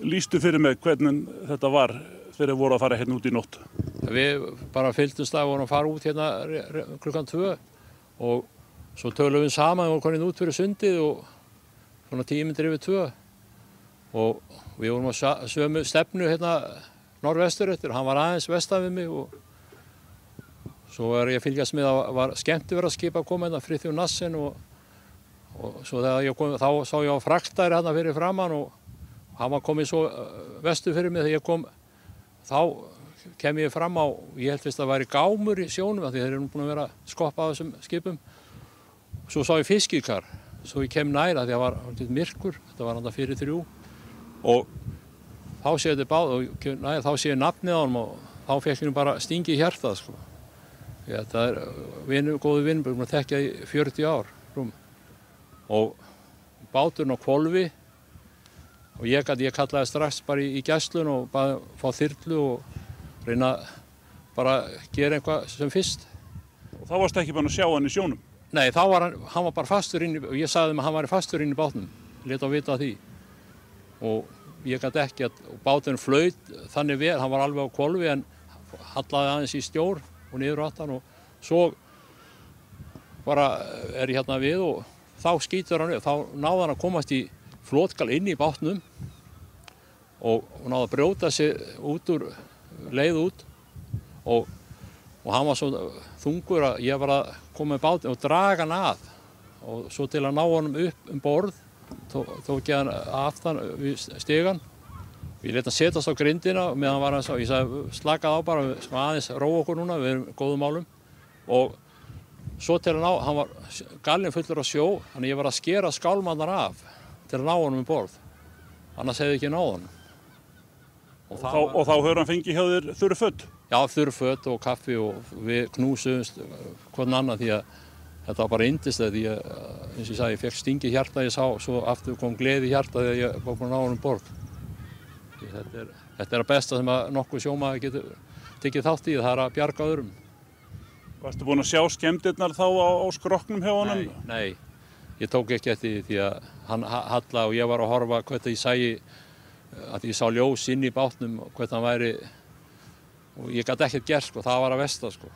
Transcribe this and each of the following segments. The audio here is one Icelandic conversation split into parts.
Lýstu fyrir mig hvernig þetta var þegar voru að fara hérna út í nótt? Við bara fylgdumst að vorum að fara út hérna klukkan 2 og svo tölum við saman og komin út fyrir sundið og svona 10 mínútur yfir 2 og við vorum á sömu stefnu hérna norðvestur eftir, hann var aðeins vestan við mig og svo ég að fylgjast með að var skemmtiferðaskip að koma hérna Friðþjóf Nassen og svo þegar ég kom þá sá ég á fraktæri hérna fyrir framann og hann var komið svo vestur fyrir mig þegar ég kom þá kem ég fram á, ég held fyrst að það væri gámur í sjónum því þeir eru búin að vera að skoppa á þessum skipum. Svo sá ég fiskikar, svo ég kem næra því að það var lítið myrkur, þetta var hann fyrir 3 og þá sé ég þetta báð og næra, þá sé ég nafnið á hann og þá fekk ég bara stingi í hjartað sko. Þetta er góðu vinn, búin að þekkja í 40 ár rúm. Og báturinn á hvolfi og ég kallaði strax bara í gæslun og bara fá þyrlu og reyna bara að gera eitthvað sem fyrst. Og þá varstu ekki búin að sjá hann í sjónum? Nei, þá var hann var bara fastur inni og ég sagði þeim að hann var fastur inni í bátnum, lét á vita því. Og ég gat ekki og báturinn flaut þannig vel, hann var alveg á hvolfi en hallaði aðeins í stjór og niður á aftan og svo bara ég hérna við og þá skýtur hann upp, þá náði hann að komast í flotgal inn í bátnum og náði að brjóta sig út úr leið út og hann var svo þungur að ég var að koma með bátinn og draga hann að og svo til að ná honum upp borð tók ég hann aftan við stigann. Ég lét hann setjast á grindina meðan hann var hans og ég sagði slakað á bara, aðeins róa okkur núna, við erum góðum málum og svo til að ná, hann var gallinn fullur á sjó, þannig ég var að skera skálmannar af til að ná honum borð, annars hefði ekki náð honum. Og þá hefur hann fengið hjá þér þurr föt? Já, þurr föt og kaffi og við knúsumst hvern annan því að þetta var bara yndislegt því að, eins og ég sagði, ég fekk stingi í hjarta ég sá, svo aftur kom gleði í hjarta þegar ég var búinn að ná honum borð. Þetta er að besta sem að nokkuð sjómaður getur tekið þátt í, það er að bjarga öðrum. Varstu búinn að sjá skemmdirnar þá á skrokknum hjá honum? Nei, ég tók ekki eftir því að hann halla og ég var að horfa hvernig ég sæi að ég sá ljós inn í bátnum og hvernig hann væri og ég gat ekkert gert sko, það var að versta sko.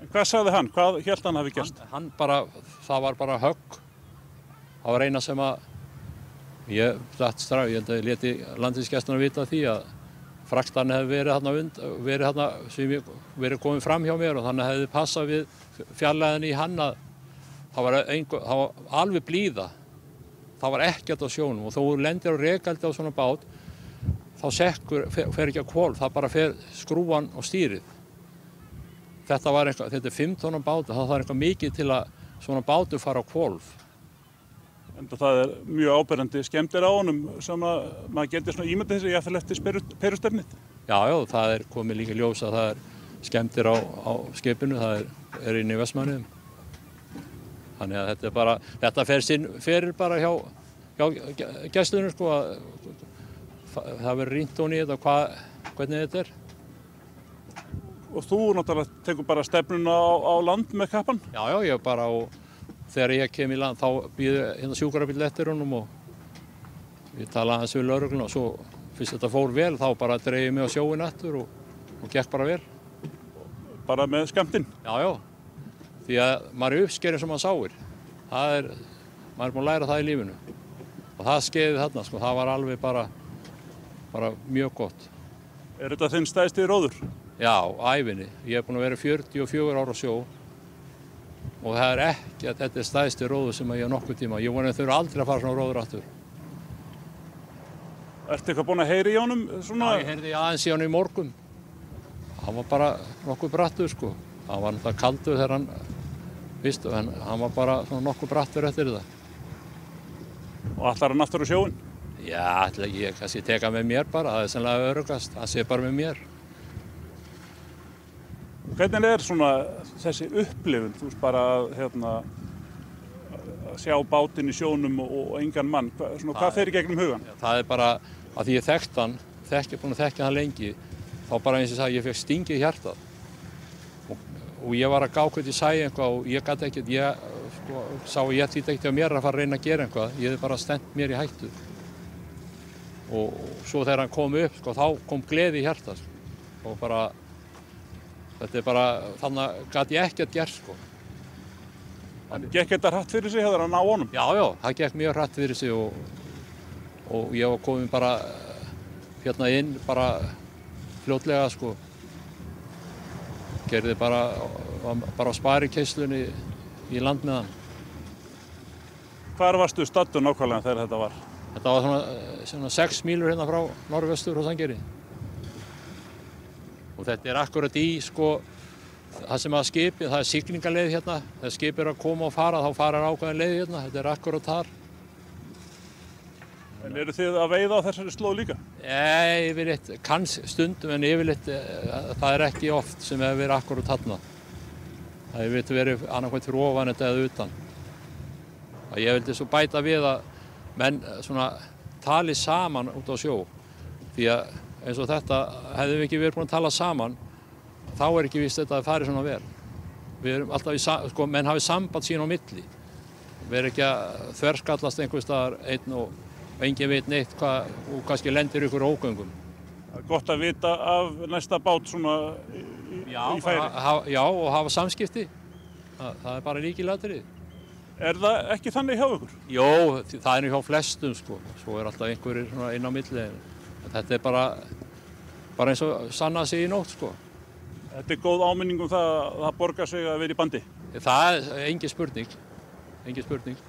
En hvað sagði hann? Hvað hélt hann hafi gerst? Hann bara, það var bara högg. Það var eina sem að ég datt strax, ég held að ég leti landhelgisgæsluna vita því að fraktarinn hefði verið þarna sem verið komið fram hjá mér og þannig hefði passað við fjarlægðinni í hann að það var alveg blíða. Það var ekkert á sjónum og þó lendir á rekaldi á svona bát þá fer ekki að hvolf, það bara fer skrúan og stýrið. Þetta er 5 tonn bát, það þarf eitthvað mikið til að svona bátur fara á hvolf. En það er mjög áberandi skemmdir á honum sem að maður getur svona ímyndað þessi jafnvel eftir perustefnið. Já, það er komið líka ljós að það er skemmdir á skipinu, það er inn í Vestmannaeyjum. Þannig að þetta fer bara hjá gæslunum sko að það verður rýnt ofan í þetta hvernig þetta er. Og þú náttúrulega tekur bara stefnuna á land með kappann? Já, ég bara og þegar ég kem í land þá býður hérna sjúkrabíll eftir honum og ég tala aðeins við lögregluna og svo fyrst þetta fór vel þá bara dreif ég mig á sjóinn aftur og gekk bara vel. Bara með skemmtinn? Já, því að maður er uppskerinn sem maður sáir. Maður er búinn að læra það í lífinu og það skeiði þarna sko, það var alveg bara mjög gott. Er þetta þinn stærsti róður? Já, ævinni. Ég er búinn að vera 44 ára á sjó og það er ekki að þetta er stærsti róður sem ég á nokkuð tíma. Ég vona að þau eru aldrei að fara svona róður aftur. Ertu eitthvað búinn að heyra í honum? Já, ég heyrði aðeins í honum í morgun. Hann var bara nokkuð brattur sko. Hann var náttúrulega kaldur þegar hann var bara svona nokkuð brattur eftir þetta. Og ætlar hann aftur á sjóinn? Já, ég kannski teka með mér bara, það er sennilega öruggast, hann sé bara með mér. Hvernig er svona þessi upplifun, þú veist bara að sjá bátinn í sjónum og engan mann, hvað fer í gegnum hugan? Það er bara að því ég þekkt hann, búinn að þekkja hann lengi, þá bara eins og ég sagði, ég fekk stingi í hjartað. Og ég var að gá hvernig ég sæi eitthvað og ég gat ekkert, ég þýtti ekkert á mér að fara að reyna að gera eitthvað, ég hefði bara stend mér í hættu. og svo þegar hann kom upp, sko, þá kom gleði í hjarta, sko. Og bara, þetta bara, þannig gat ég ekkert gert, sko. En gekk þetta hratt fyrir sig hefur að ná honum? Já, það gekk mjög hratt fyrir sig og ég var komin bara hérna inn bara fljótlega, sko. Gerði bara á sparikeyslunni í land með hann. Hvar varstu staddur nákvæmlega þegar þetta var? Þetta var svona 6 mílur hérna frá norðvestur frá Sandgerði. Og þetta akkurat í, sko, það sem að skipið, það siglingaleið hérna. Þegar skipið að koma og fara, þá fara ákveðin leið hérna. Þetta akkurat þar. En eru þið að veiða á þessari slóð líka? Yfirleitt, kannski stundum, en yfirleitt það ekki oft sem hefur verið akkurat þarna. Það hefur verið annarkvæmt fyrir ofan þetta eða utan. Ég vildi svo bæta við að menn svona tali saman út á sjó. Því að eins og þetta, hefðum við ekki verið búin að tala saman, þá ekki víst þetta að fari svona vel. Við erum alltaf sko, menn hafi samband sín á milli. Við erum ekki að þverskallast einhvers staðar einn og enginn veit neitt hvað, og kannski lendir ykkur ógöngum. Það er gott að vita af næsta bát svona í færi. Já, og hafa samskipti. Það er bara lykilatriði. Er það ekki þannig hjá ykkur? Jó, það er hjá flestum, sko. Svo er alltaf einhverjir svona inn á milli. Þetta er bara eins og sanna sig í nótt, sko. Þetta er góð áminning um það að það borgar sig að vera í bandi? Það er engin spurning.